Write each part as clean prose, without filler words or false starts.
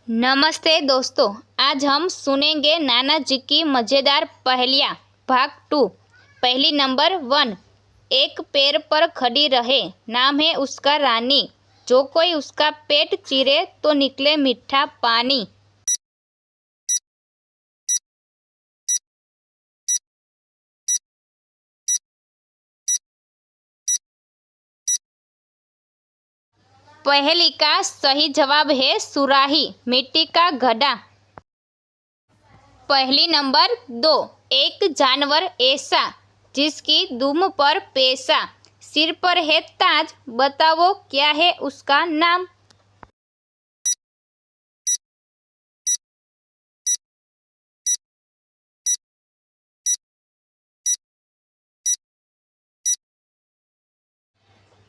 नमस्ते दोस्तों, आज हम सुनेंगे नाना जी की मज़ेदार पहेलियाँ भाग 2। पहली नंबर 1। एक पैर पर खड़ी रहे, नाम है उसका रानी। जो कोई उसका पेट चीरे तो निकले मीठा पानी। पहेली का सही जवाब है सुराही, मिट्टी का घड़ा। पहली नंबर 2। एक जानवर ऐसा जिसकी दुम पर पैसा, सिर पर है ताज, बताओ क्या है उसका नाम।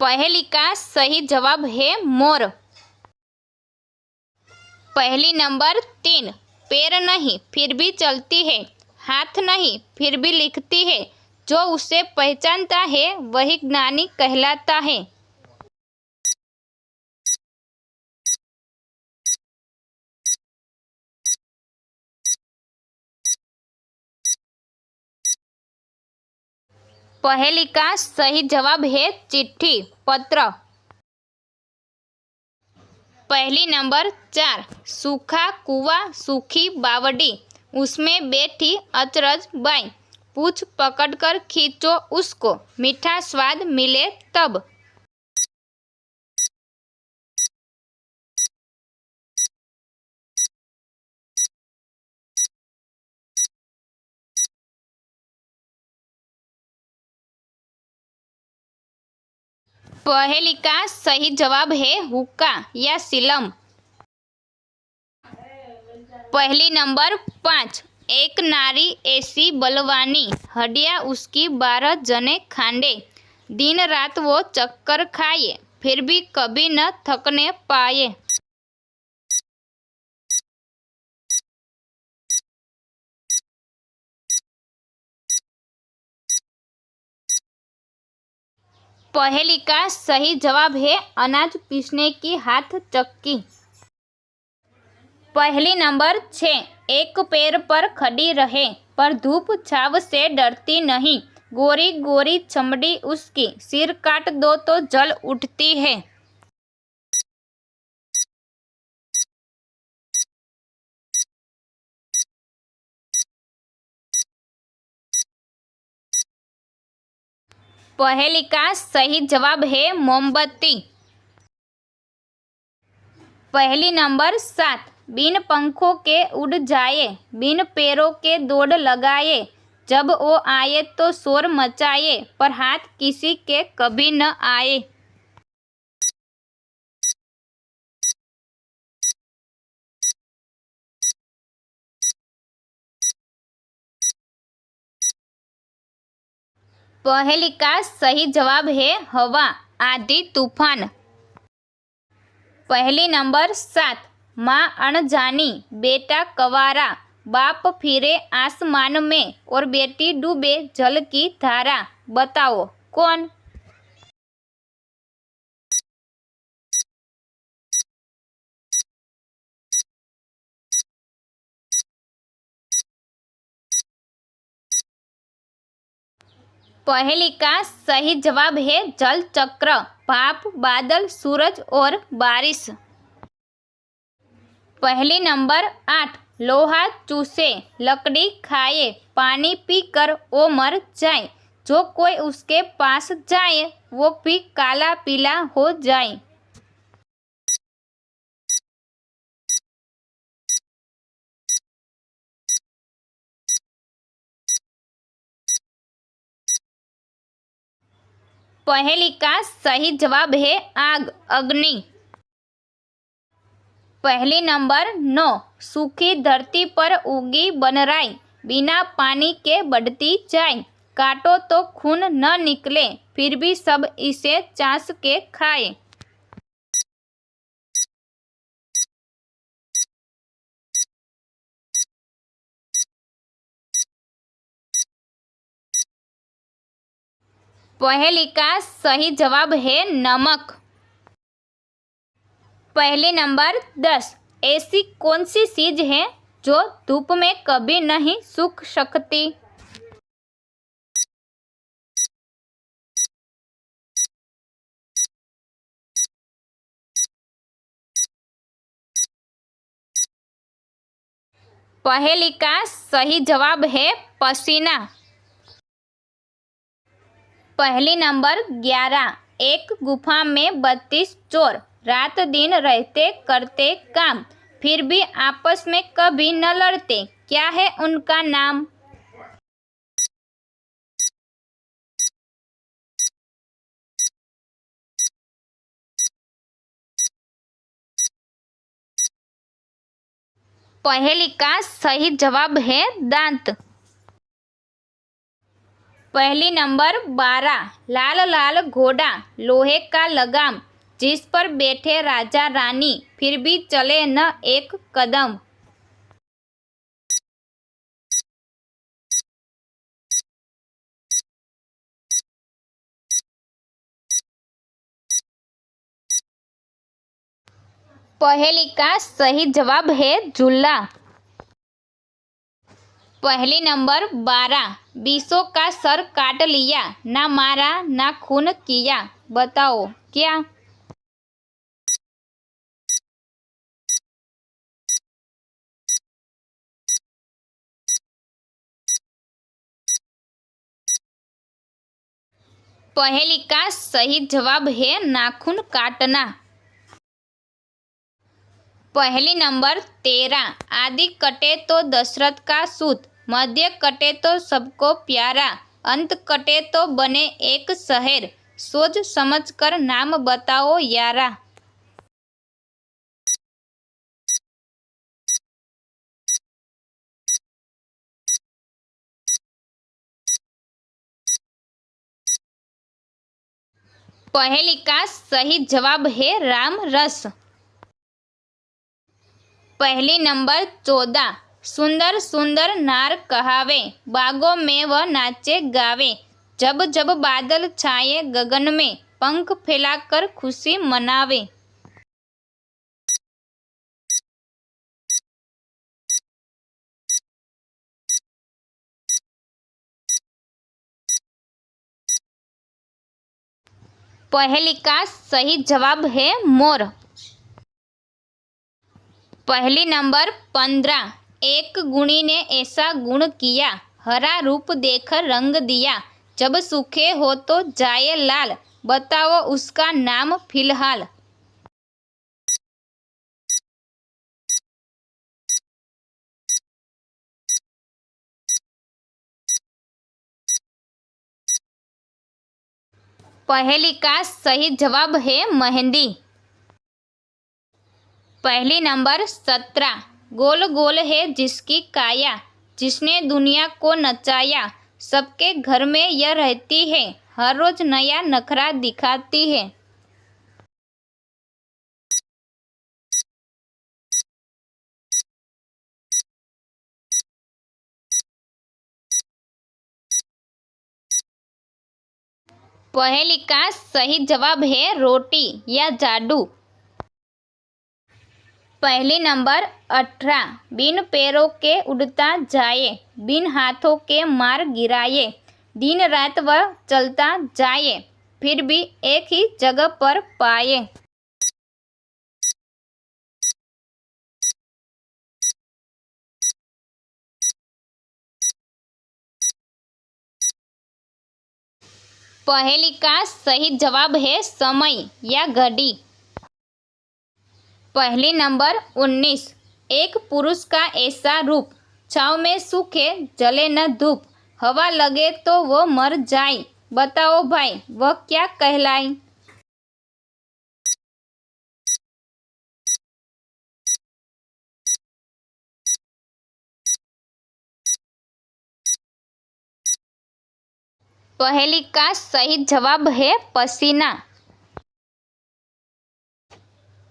पहेली का सही जवाब है मोर। पहली नंबर 3। पैर नहीं फिर भी चलती है, हाथ नहीं फिर भी लिखती है, जो उसे पहचानता है वही ज्ञानी कहलाता है। पहेली का सही जवाब है चिट्ठी, पत्र। पहली नंबर 4। सूखा कुआं सूखी बावड़ी, उसमें बैठी अचरज बाई, पूछ पकड़कर खींचो उसको, मीठा स्वाद मिले तब। पहेली का सही जवाब है हुक्का या सिलम। पहली नंबर 5। एक नारी ऐसी बलवानी, हड्डियां उसकी 12 जने खांडे, दिन रात वो चक्कर खाए, फिर भी कभी न थकने पाए। पहेली का सही जवाब है अनाज पीसने की हाथ चक्की। पहली नंबर 6। एक पैर पर खड़ी रहे पर धूप छाव से डरती नहीं, गोरी गोरी चमड़ी उसकी, सिर काट दो तो जल उठती है। पहेली का सही जवाब है मोमबत्ती। पहली नंबर 7। बिन पंखों के उड़ जाए, बिन पैरों के दौड़ लगाए, जब वो आए तो शोर मचाए, पर हाथ किसी के कभी न आए। पहेली का सही जवाब है हवा, आंधी तूफान। पहली नंबर 7। माँ अनजानी, बेटा कवारा, बाप फिरे आसमान में और बेटी डूबे जल की धारा, बताओ कौन। पहेली का सही जवाब है जल चक्र, भाप, बादल, सूरज और बारिश। पहली नंबर 8। लोहा चूसे, लकड़ी खाए, पानी पीकर वो मर जाए, जो कोई उसके पास जाए वो भी काला पीला हो जाए। पहेली का सही जवाब है आग, अग्नि। पहली नंबर 9। सूखी धरती पर उगी बनराई, बिना पानी के बढ़ती जाए, काटो तो खून न निकले, फिर भी सब इसे चास के खाए। पहेली का सही जवाब है नमक। पहली नंबर 10। ऐसी कौन सी चीज है जो धूप में कभी नहीं सूख सकती? पहेली का सही जवाब है पसीना। पहली नंबर 11। एक गुफा में 32 चोर रात दिन रहते करते काम, फिर भी आपस में कभी न लड़ते, क्या है उनका नाम? पहेली का सही जवाब है दांत। पहली नंबर 12। लाल लाल घोड़ा लोहे का लगाम, जिस पर बैठे राजा रानी, फिर भी चले न एक कदम। पहेली का सही जवाब है झूला। पहली नंबर 12। बीसों का सर काट लिया, ना मारा ना खून किया, बताओ क्या? पहेली का सही जवाब है नाखून काटना। पहली नंबर 13। आदि कटे तो दशरथ का सूत, मध्य कटे तो सबको प्यारा, अंत कटे तो बने एक शहर, सोच समझ कर नाम बताओ यारा। पहेली का सही जवाब है राम रस। पहली नंबर 14। सुंदर सुंदर नार कहावे, बागों में वह नाचे गावे, जब जब बादल छाए गगन में, पंख फैलाकर खुशी मनावे। पहेली का सही जवाब है मोर। पहली नंबर 15। एक गुणी ने ऐसा गुण किया, हरा रूप देकर रंग दिया, जब सूखे हो तो जाए लाल, बताओ उसका नाम फिलहाल। पहेली का सही जवाब है मेहंदी। पहली नंबर 17। गोल गोल है जिसकी काया, जिसने दुनिया को नचाया, सबके घर में यह रहती है, हर रोज नया नखरा दिखाती है। पहेली का सही जवाब है रोटी या जादू। पहली नंबर 18। बिन पैरों के उड़ता जाए, बिन हाथों के मार गिराए, दिन रात वह चलता जाए, फिर भी एक ही जगह पर पाए। पहेली का सही जवाब है समय या घड़ी। पहली नंबर 19। एक पुरुष का ऐसा रूप, छाँव में सूखे जले न धूप, हवा लगे तो वो मर जाए, बताओ भाई वह क्या कहलाए? पहेली का सही जवाब है पसीना।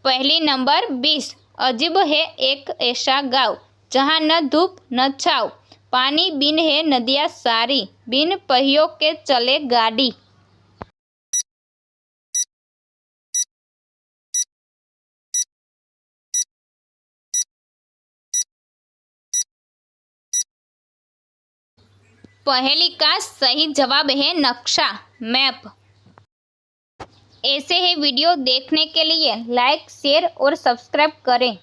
पहली नंबर 20। अजीब है एक ऐसा गाँव, जहाँ न धूप न छाँव, पानी बिन है नदियाँ सारी, बिन पहियों के चले गाड़ी। पहेली का सही जवाब है नक्शा, मैप। ऐसे ही वीडियो देखने के लिए लाइक, शेयर और सब्सक्राइब करें।